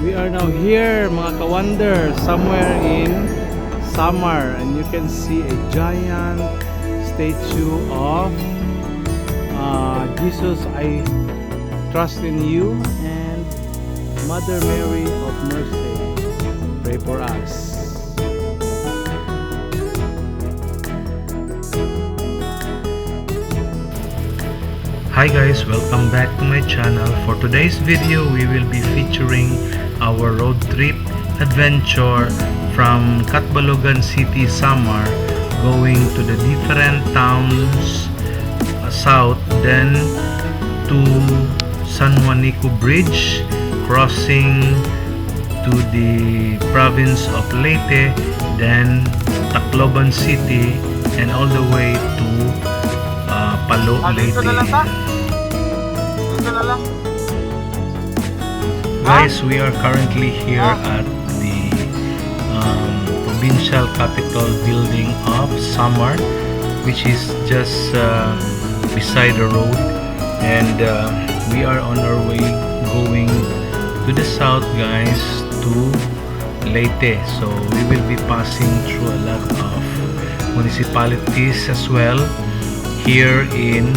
We are now here, mga kawander, somewhere in Samar, and you can see a giant statue of Jesus, I trust in you, and Mother Mary of Mercy, pray for us. Hi guys, welcome back to my channel. For today's video, we will be featuring our road trip adventure from Catbalogan City, Samar, going to the different towns south, then to Juanico Bridge, crossing to the province of Leyte, then Tacloban City, and all the way to Palo, Leyte. Guys, we are currently here at the provincial capital building of Samar, which is just beside the road, and we are on our way going to the south, guys, to Leyte. So we will be passing through a lot of municipalities as well here in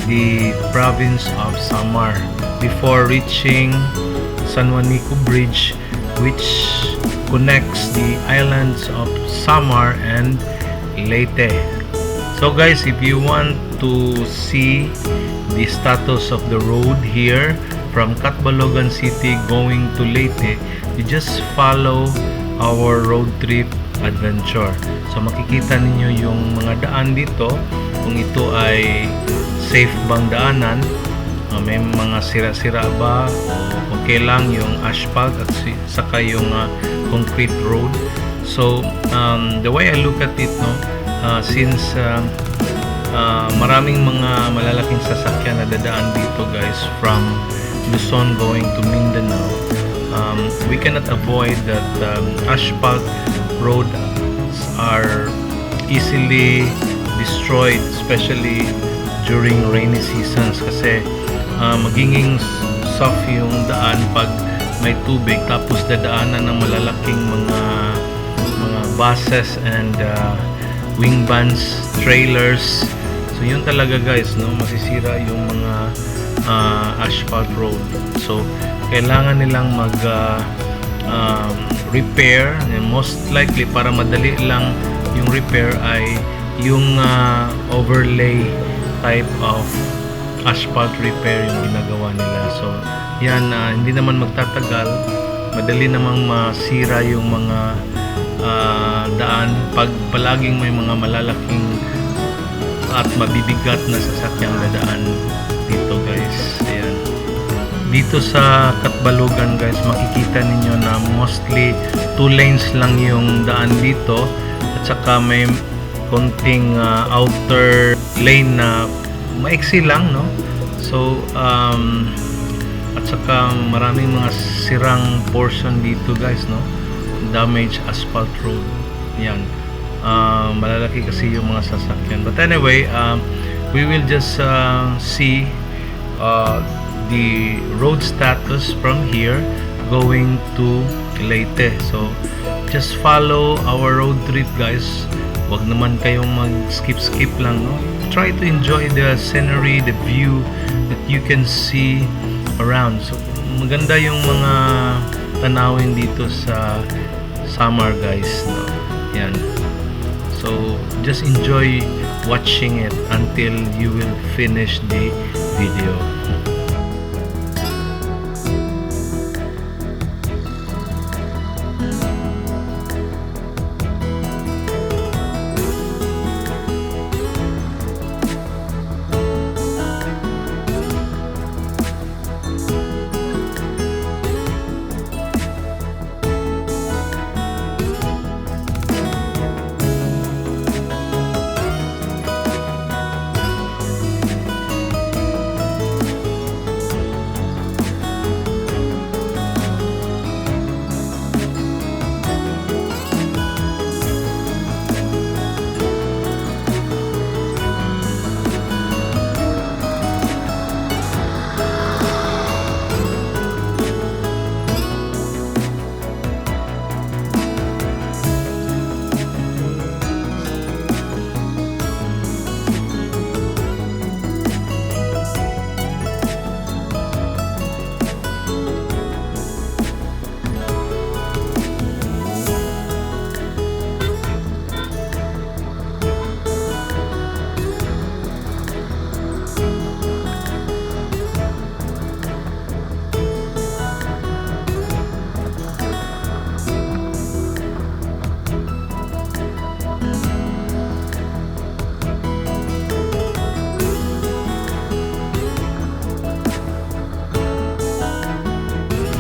the province of Samar before reaching Juanico Bridge, which connects the islands of Samar and Leyte. So guys, if you want to see the status of the road here from Catbalogan City going to Leyte, you just follow our road trip adventure. So makikita ninyo yung mga daan dito, kung ito ay safe bang daanan, may mga sira-sira ba, o okay lang yung asphalt at saka yung concrete road. So the way I look at it, since maraming mga malalaking sasakyan na dadaan dito, guys, from Luzon going to Mindanao, we cannot avoid that asphalt roads are easily destroyed, especially during rainy seasons, kasi magiging soft yung daan pag may tubig, tapos dadaanan ng malalaking mga buses and wing vans, trailers. So yun talaga, guys, masisira yung mga asphalt road. So kailangan nilang mag repair, and most likely para madali lang yung repair ay yung overlay type of asphalt repair yung ginagawa nila. So yan, hindi naman magtatagal, madali namang masira yung mga daan pag palaging may mga malalaking at mabibigat na sasakyang dadaan dito, guys. Ayan. Dito sa Catbalogan, guys, makikita ninyo na mostly 2 lanes lang yung daan dito, at saka may konting outer lane na maiksi lang, no? So at saka maraming mga sirang portion dito, guys, no? Damaged asphalt road. Yan. Malalaki kasi yung mga sasakyan. But anyway, we will just see the road status from here going to Leyte. So just follow our road trip, guys. Wag naman kayong mag-skip lang, no? Try to enjoy the scenery, the view that you can see around. So maganda yung mga tanawin dito sa Samar, guys, no? Yan. So just enjoy watching it until you will finish the video.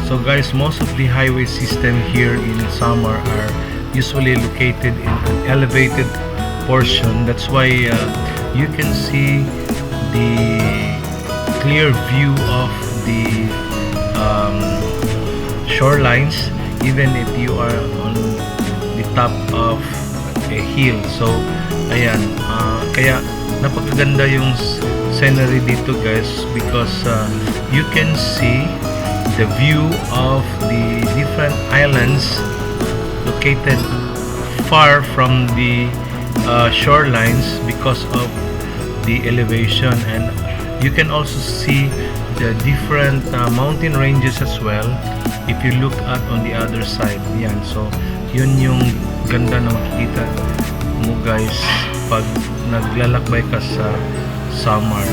So guys, most of the highway system here in Samar are usually located in an elevated portion. That's why you can see the clear view of the shorelines even if you are on the top of a hill. So ayan, kaya napakaganda yung scenery dito guys, because you can see the view of the different islands located far from the shorelines because of the elevation, and you can also see the different mountain ranges as well if you look at on the other side. Yan, so yun yung ganda na makikita mo guys pag naglalakbay ka sa Samar.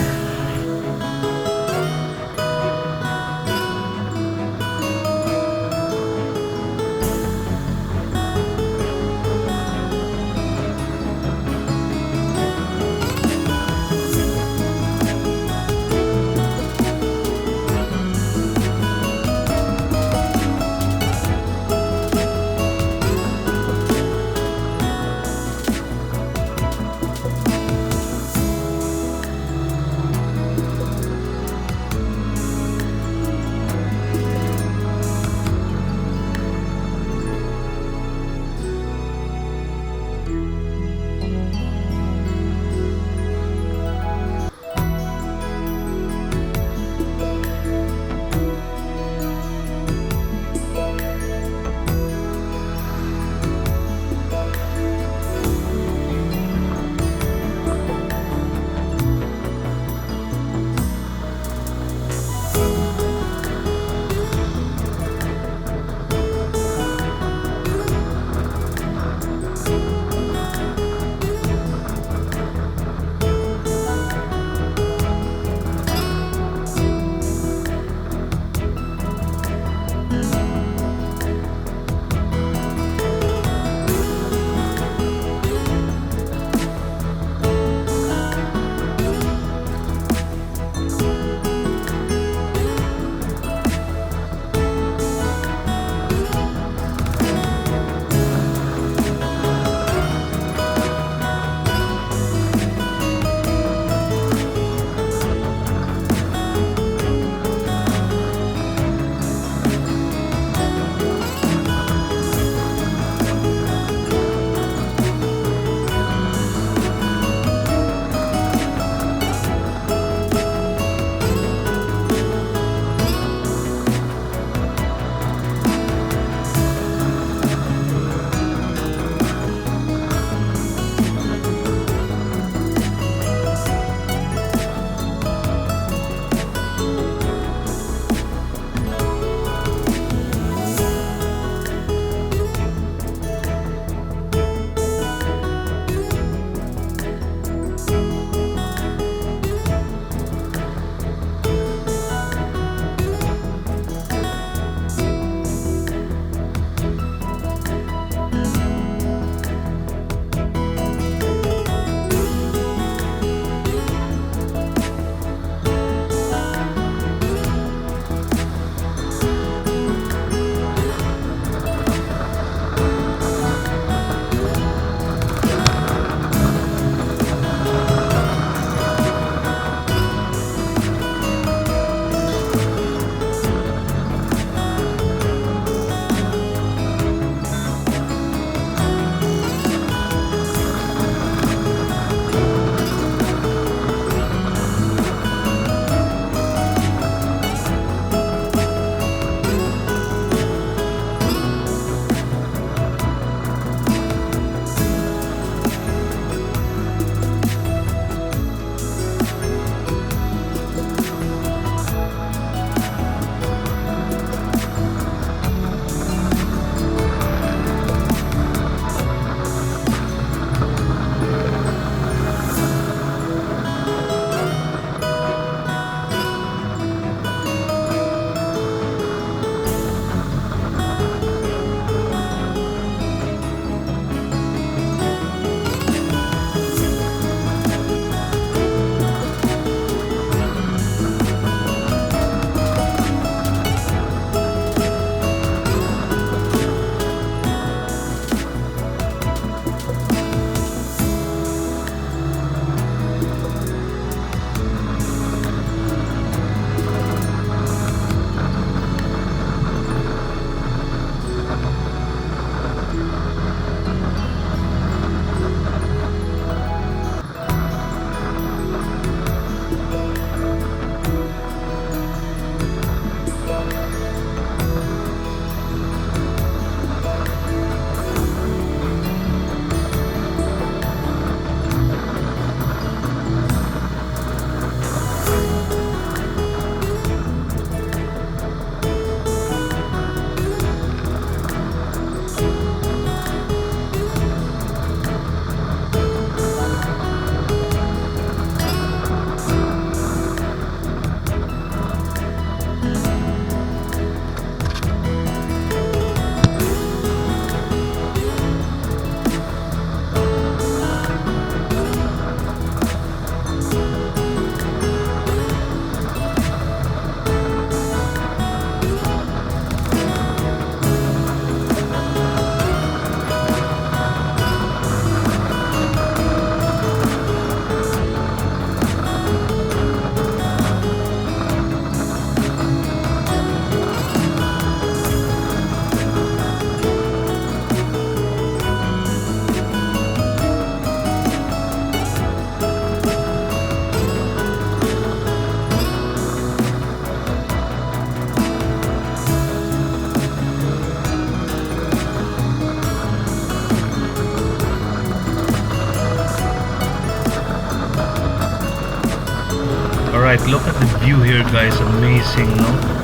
view here, guys, amazing, no?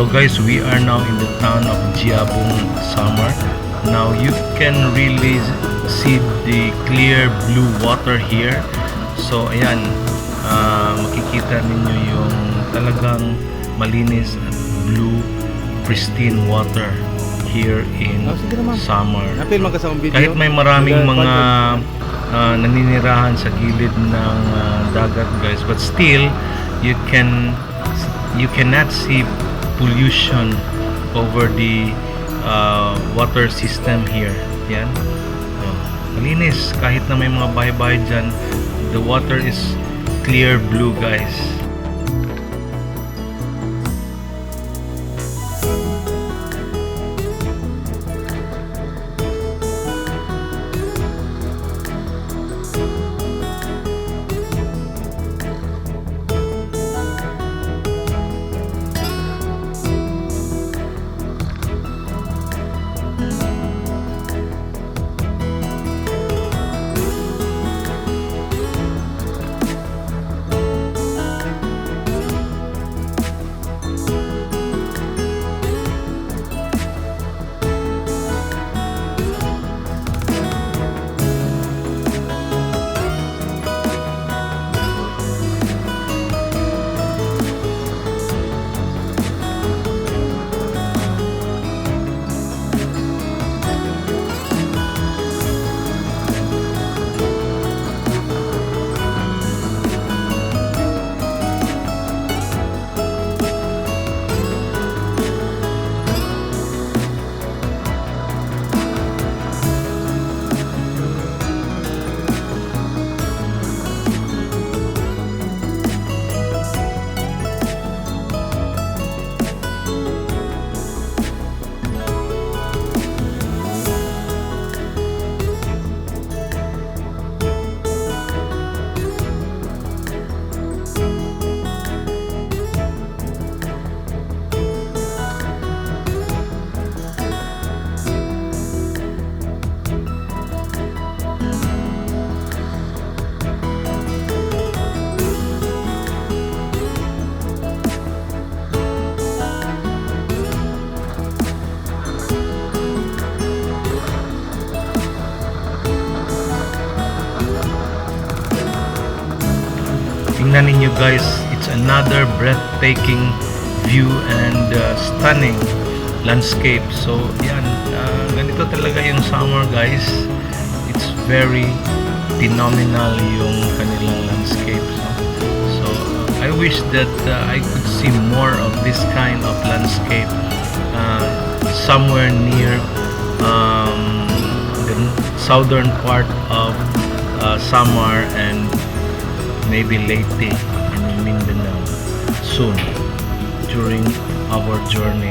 So guys, we are now in the town of Jiabong, Samar. Now you can really see the clear blue water here. So ayan, makikita ninyo yung talagang malinis at blue, pristine water here in Samar. Kahit may maraming mga naninirahan sa gilid ng dagat, guys, but still you cannot see pollution over the water system here. Yan, malinis kahit na may mga bahay-bahay dyan. The water is clear blue, guys. Tingnan ninyo, guys, it's another breathtaking view and stunning landscape. So yan, ganito talaga yung summer, guys. It's very phenomenal yung kanilang landscapes, no? So I wish that I could see more of this kind of landscape somewhere near the southern part of Samar and maybe Leyte and Mindanao soon during our journey.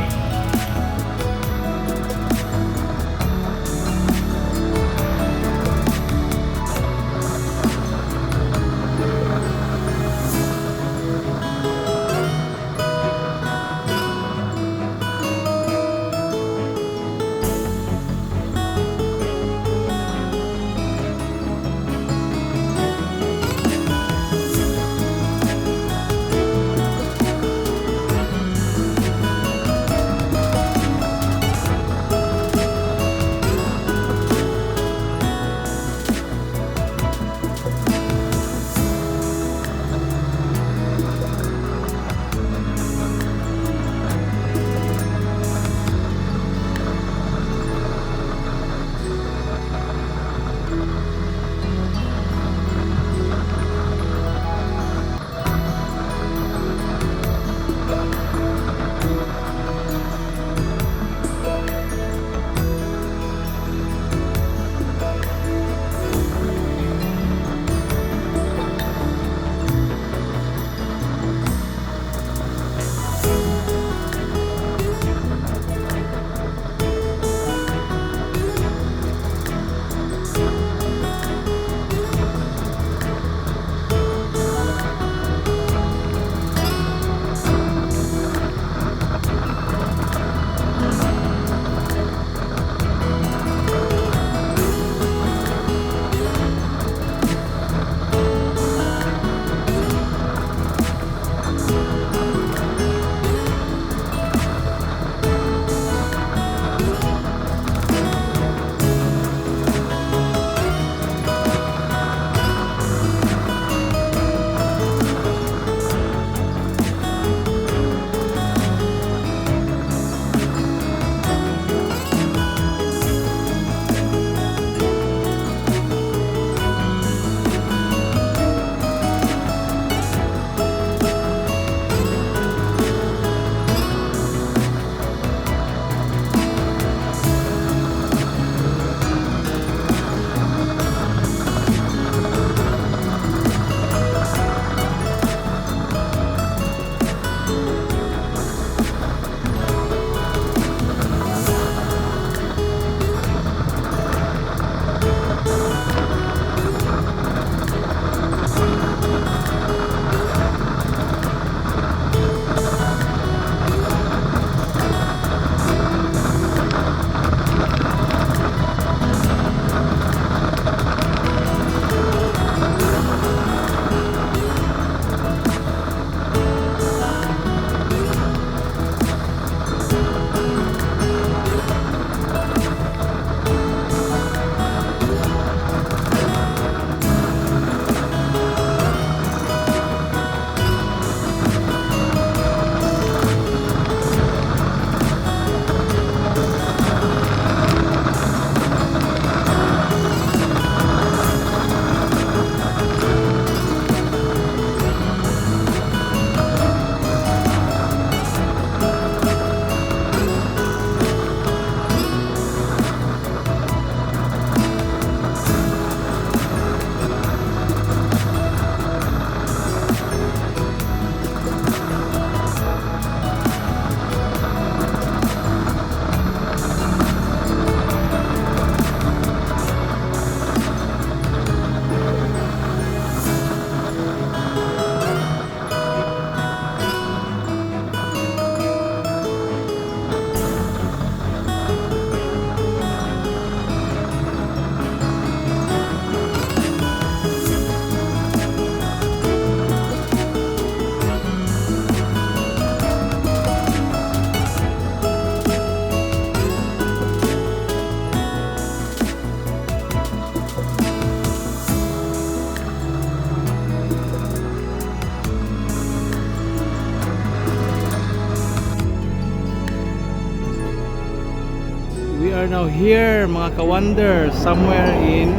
now here, mga ka-wonder, somewhere in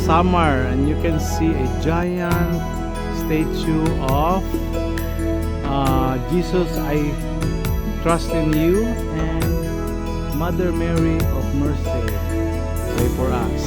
Samar, and you can see a giant statue of Jesus, I trust in you, and Mother Mary of Mercy, pray for us.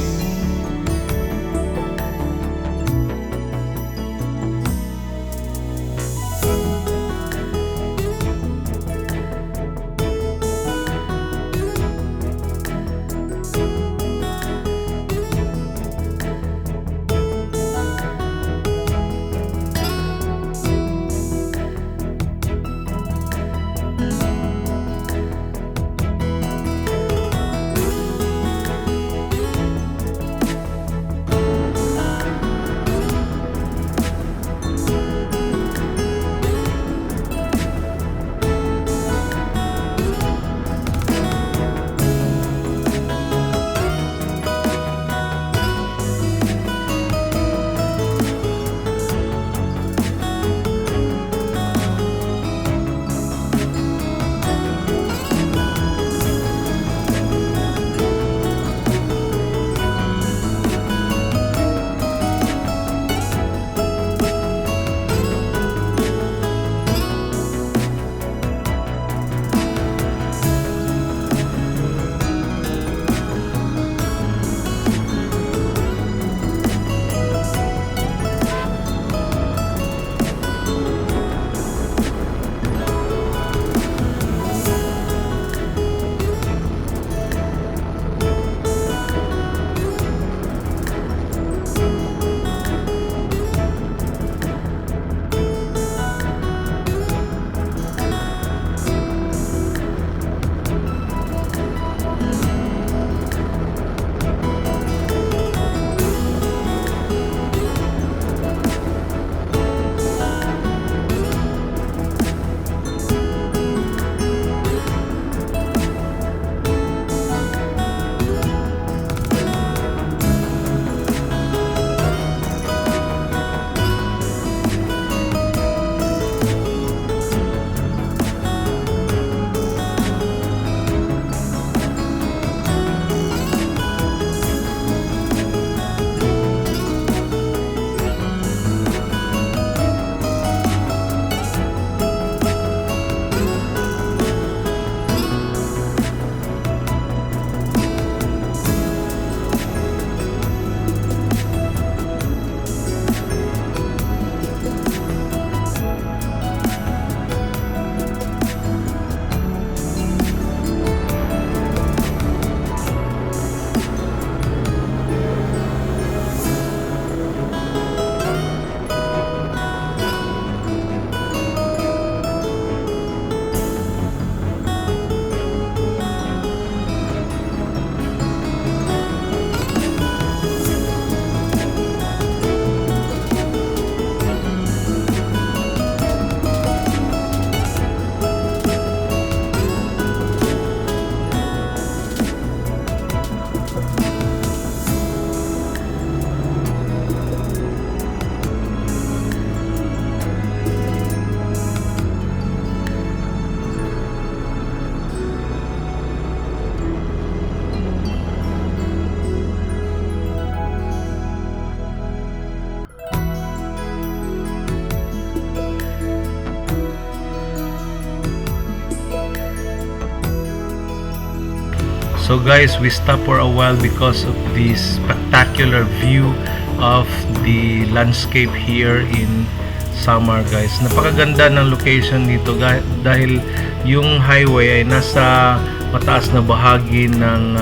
So guys, we stopped for a while because of this spectacular view of the landscape here in Samar guys. Napakaganda ng location dito dahil yung highway ay nasa mataas na bahagi ng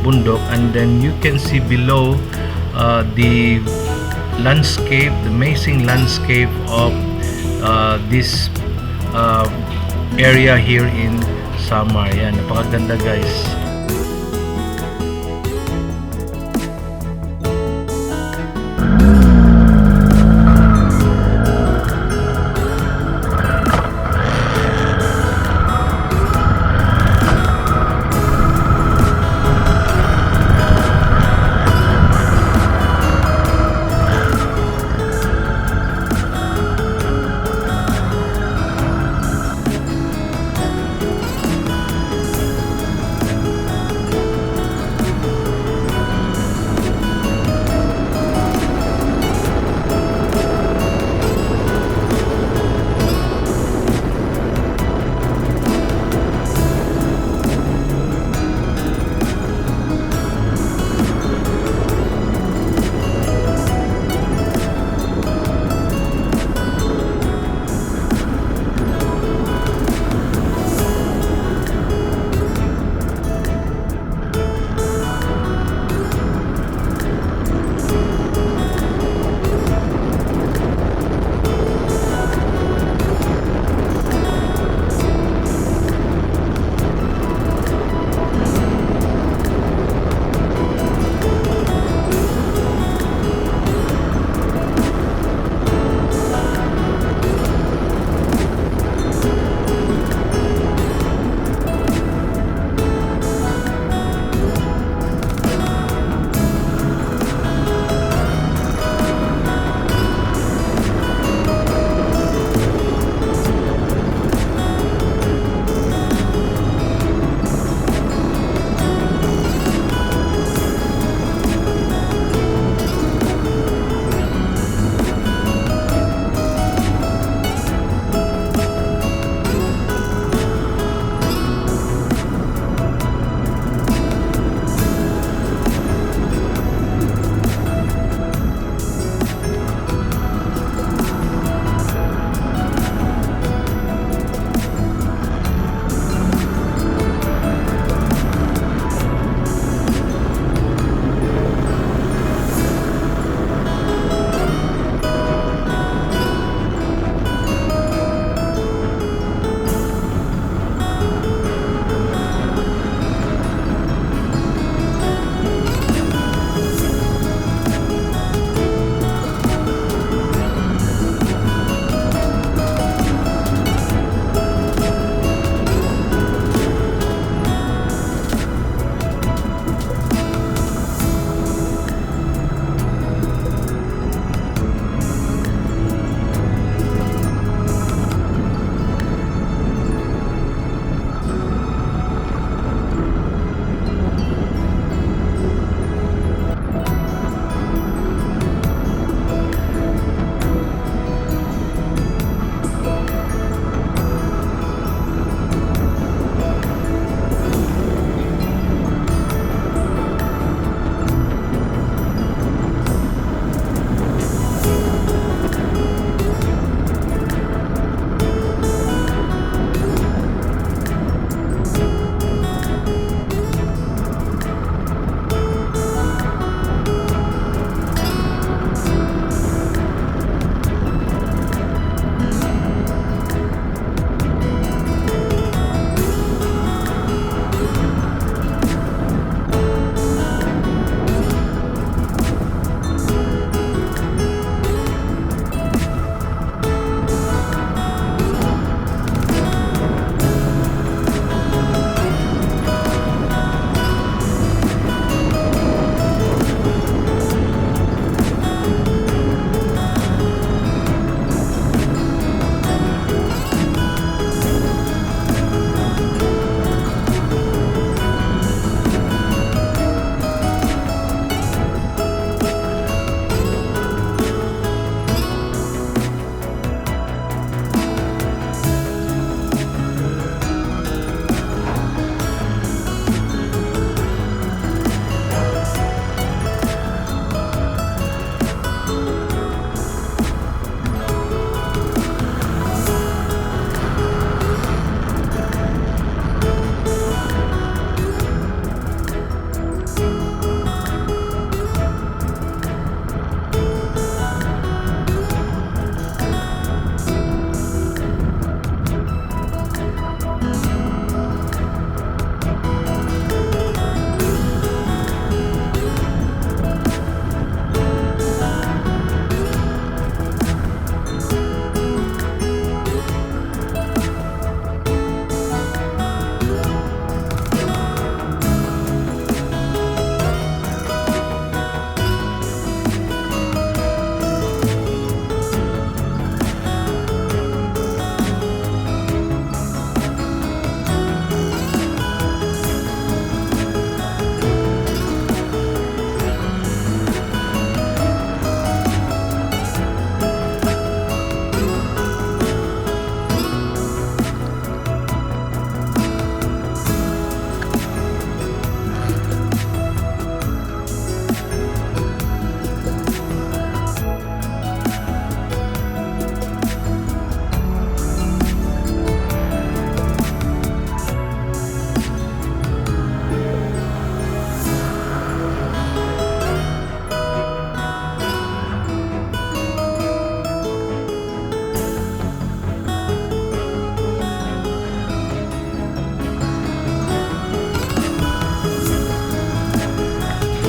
bundok, and then you can see below the landscape, the amazing landscape of this area here in Samar. Yan, napakaganda guys.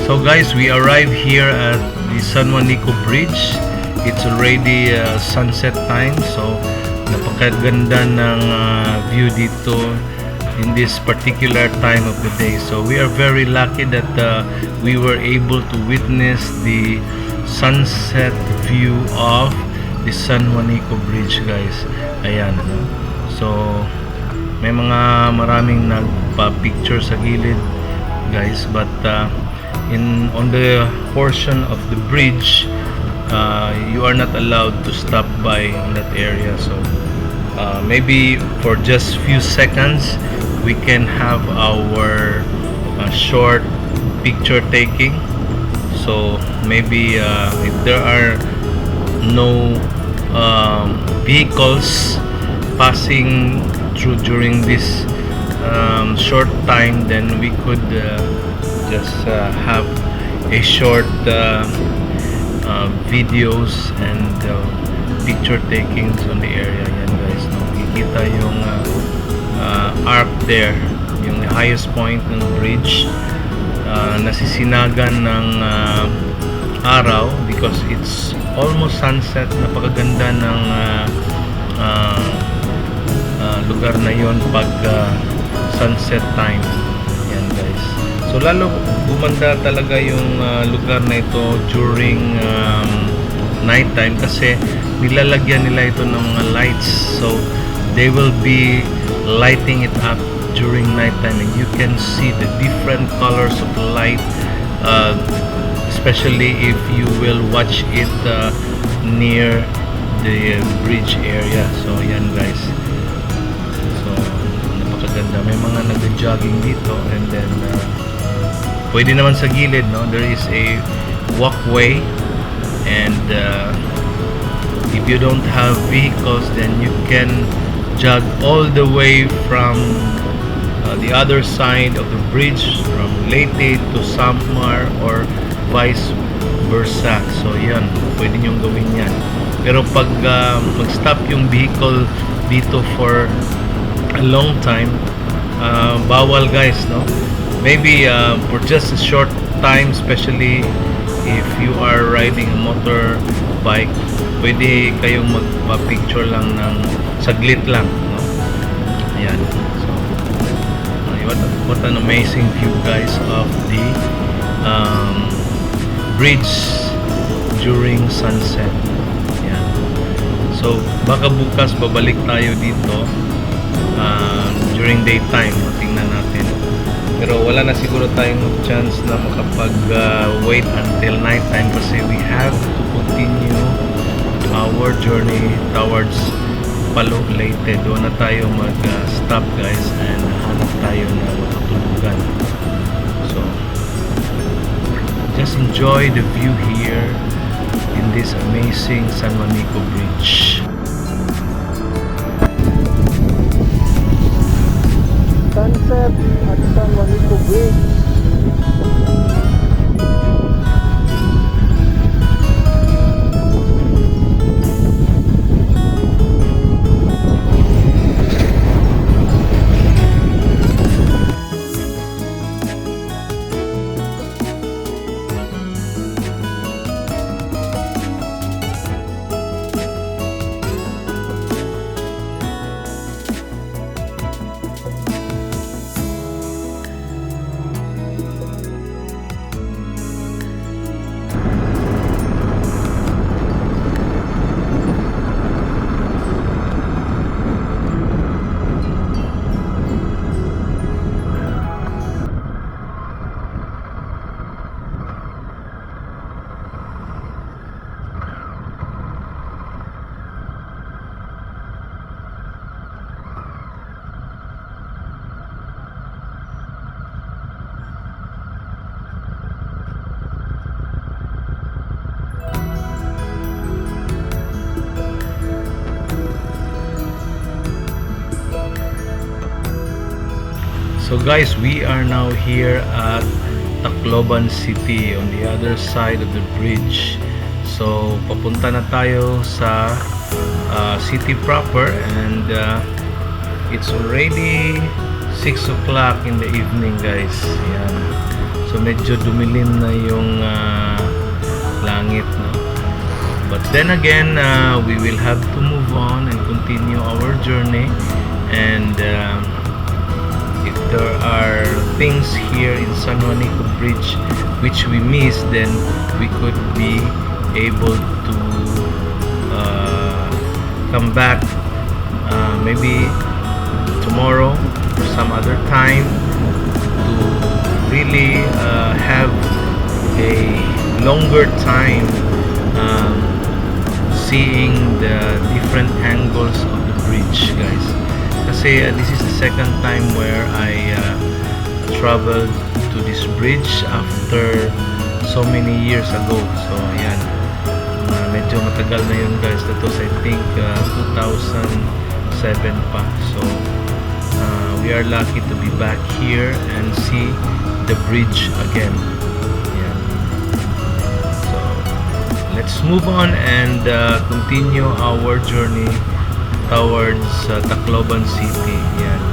So guys, we arrived here at the Juanico Bridge. It's already sunset time, so napakaganda ng view dito in this particular time of the day. So we are very lucky that we were able to witness the sunset view of the Juanico Bridge, guys. Ayan, no? So may maraming nagpa-picture sa gilid, guys, but on the portion of the bridge, you are not allowed to stop by in that area. So maybe for just few seconds we can have our short picture taking. So maybe if there are no vehicles passing through during this short time, then we could just have a short videos and picture takings on the area. Yan guys, no? Makikita yung arc there, yung highest point ng bridge, nasisinagan ng araw because it's almost sunset. Napakaganda ng lugar na yon pag sunset time. Yan guys, so lalo gumanda talaga yung lugar na ito during night time kasi nilalagyan nila ito ng mga lights, so they will be lighting it up during night time, and you can see the different colors of light, especially if you will watch it near the bridge area. So yan guys, so napakaganda. May mga nag-jogging dito, and then pwede naman sa gilid, no? There is a walkway, and if you don't have vehicles, then you can jog all the way from the other side of the bridge, from Leyte to Samar or vice versa. So yan, pwede nyong gawin yan. Pero pag mag-stop yung vehicle dito for a long time, bawal guys, no? Maybe for just a short time, especially if you are riding a motorbike, pwede kayong magpa-picture lang ng saglit lang, no? Ayan. So what an amazing view guys of the bridge during sunset. Ayan. So baka bukas babalik tayo dito during daytime, tingnan natin. Pero wala na siguro tayong chance na makapag-wait until night time kasi we have to continue our journey towards Palo, Leyte. Doon na tayo mag-stop guys, and hanap tayo na matutulugan. So just enjoy the view here in this amazing Juanico Bridge. Sunset at Juanico Bridge. So guys, we are now here at Tacloban City on the other side of the bridge. So papunta na tayo sa city proper, and it's already 6 o'clock in the evening guys. Ayan. So medyo dumilim na yung langit, no? But then again, we will have to move on and continue our journey. And if there are things here in San Juanico Bridge which we miss, then we could be able to come back maybe tomorrow or some other time to really have a longer time seeing the different angles of the bridge, guys. Kasi this is the second time where I traveled to this bridge after so many years ago. So ayan, medyo matagal na yun, guys. That was I think 2007 pa. So we are lucky to be back here and see the bridge again. Ayan. So let's move on and continue our journey towards Tacloban City. Ayan.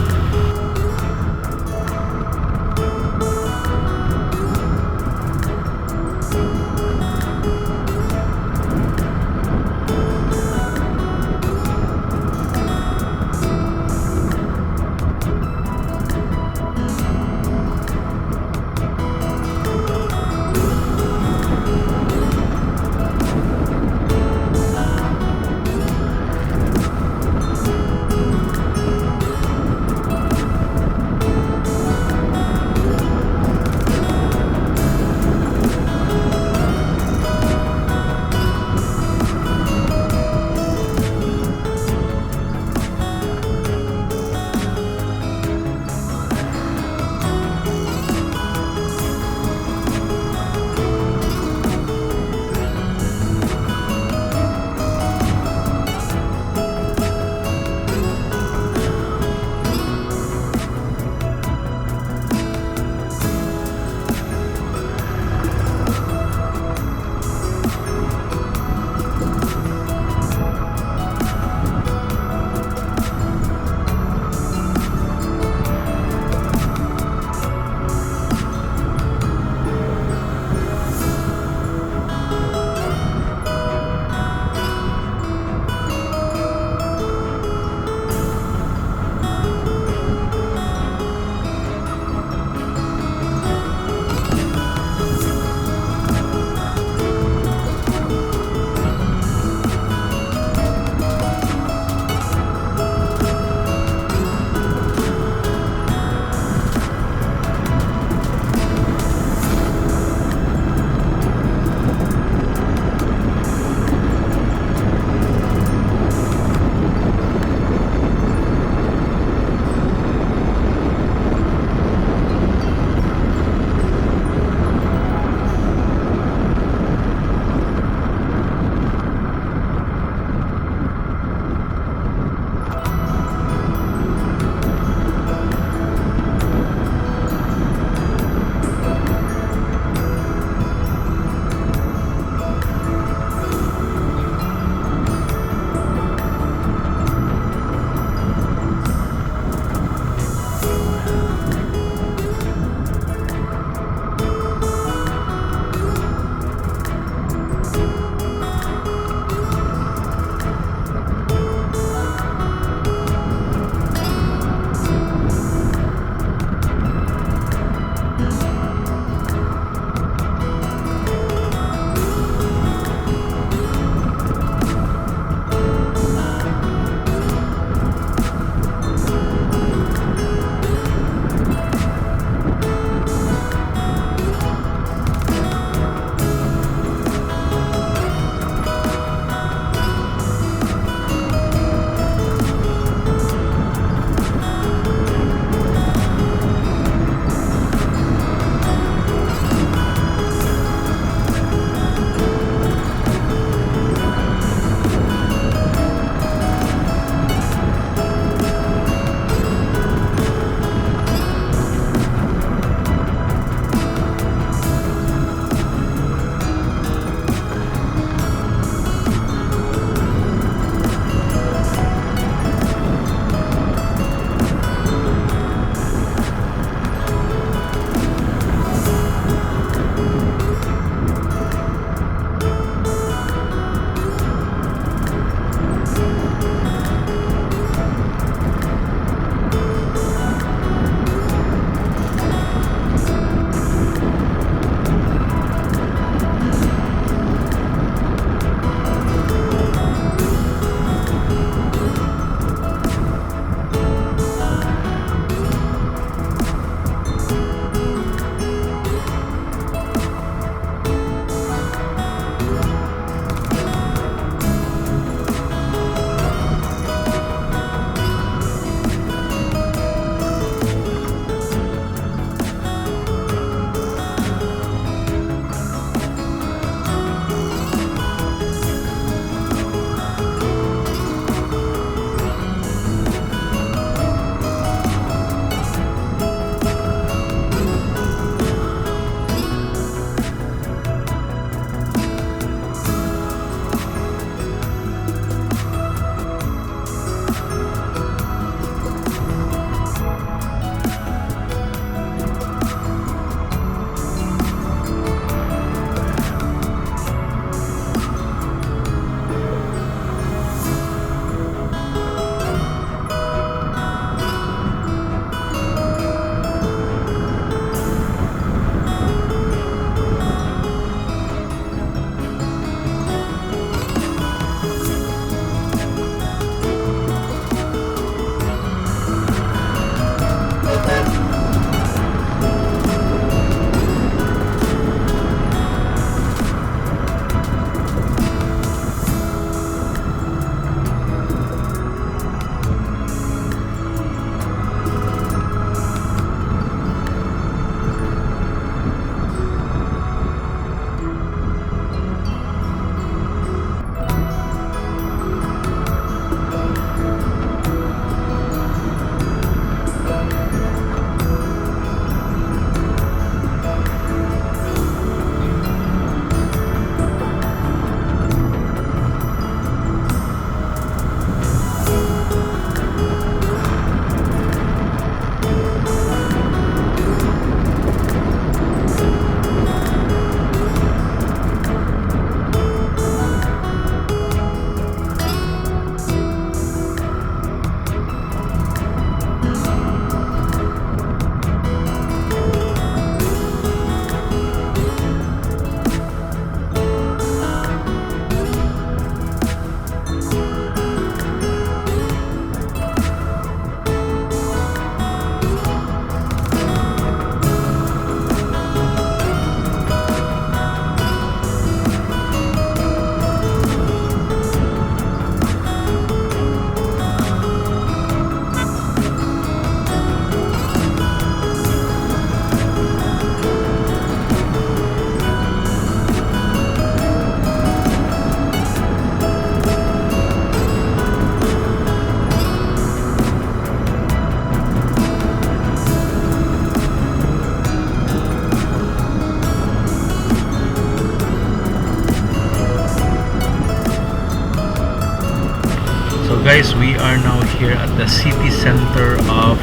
guys, we are now here at the city center of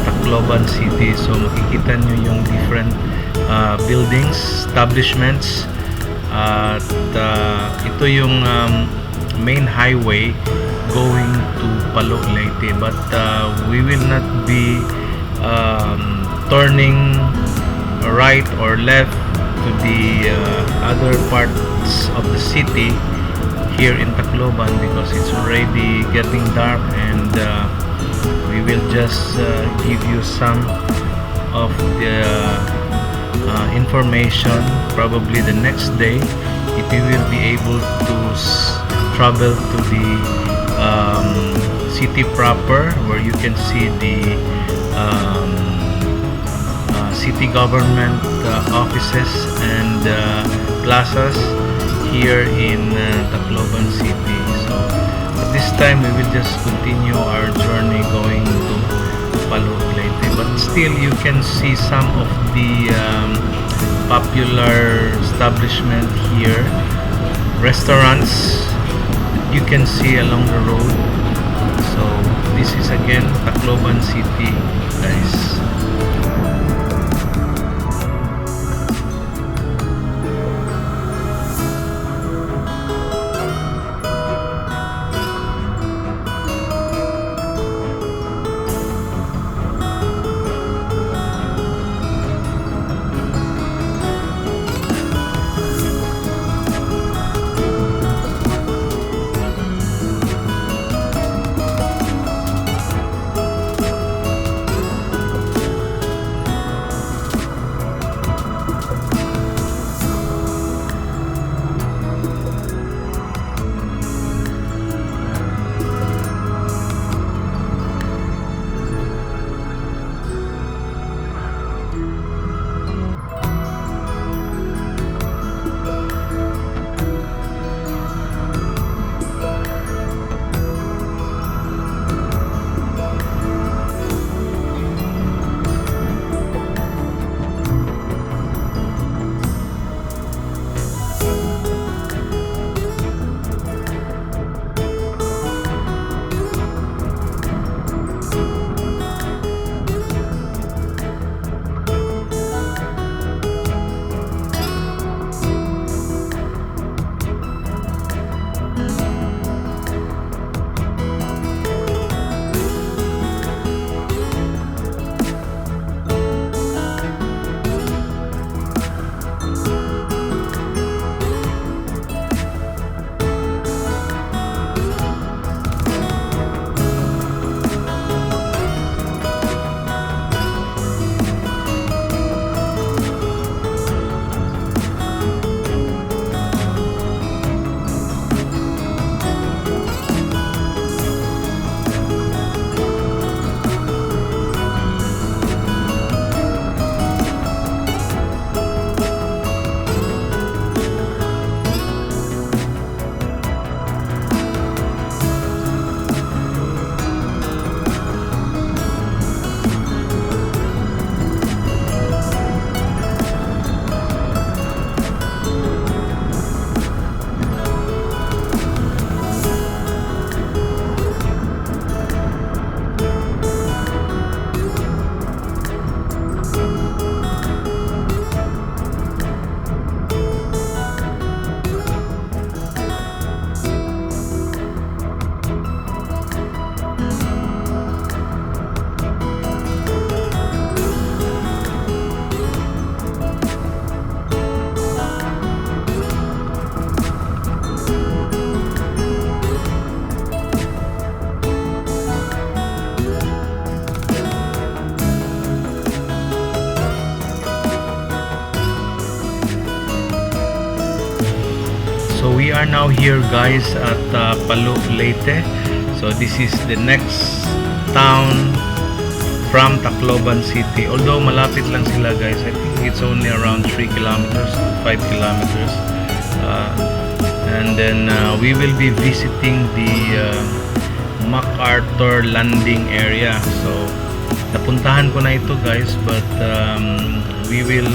Tacloban City. So makikita nyo yung different buildings, establishments, at ito yung main highway going to Palo, Leyte. But we will not be turning right or left to the other parts of the city here in Tacloban, because it's already getting dark, and we will just give you some of the information. Probably the next day, if we will be able to travel to the city proper, where you can see the city government offices and plazas here in Tacloban City. So at this time, we will just continue our journey going to Palo, Leyte. But still, you can see some of the popular establishment here, restaurants you can see along the road. So this is again Tacloban City, guys. So we are now here, guys, at Palo, Leyte. So this is the next town from Tacloban City. Although malapit lang sila, guys. I think it's only around 3 kilometers to 5 kilometers. And then we will be visiting the MacArthur landing area. So napuntahan ko na ito, guys, but we will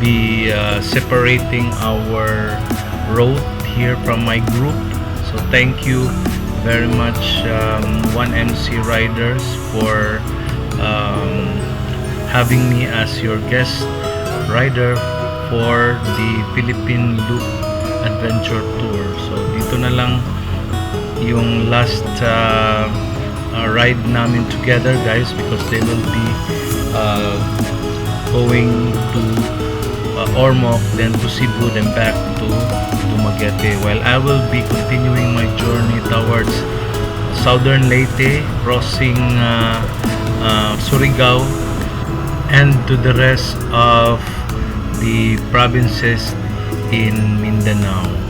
be separating our road here from my group. So thank you very much 1MC Riders for having me as your guest rider for the Philippine Loop Adventure Tour. So dito na lang yung last ride namin together, guys, because they will be going to Ormoc, then to Cebu, then back to Dumaguete, while I will be continuing my journey towards southern Leyte, crossing Surigao, and to the rest of the provinces in Mindanao.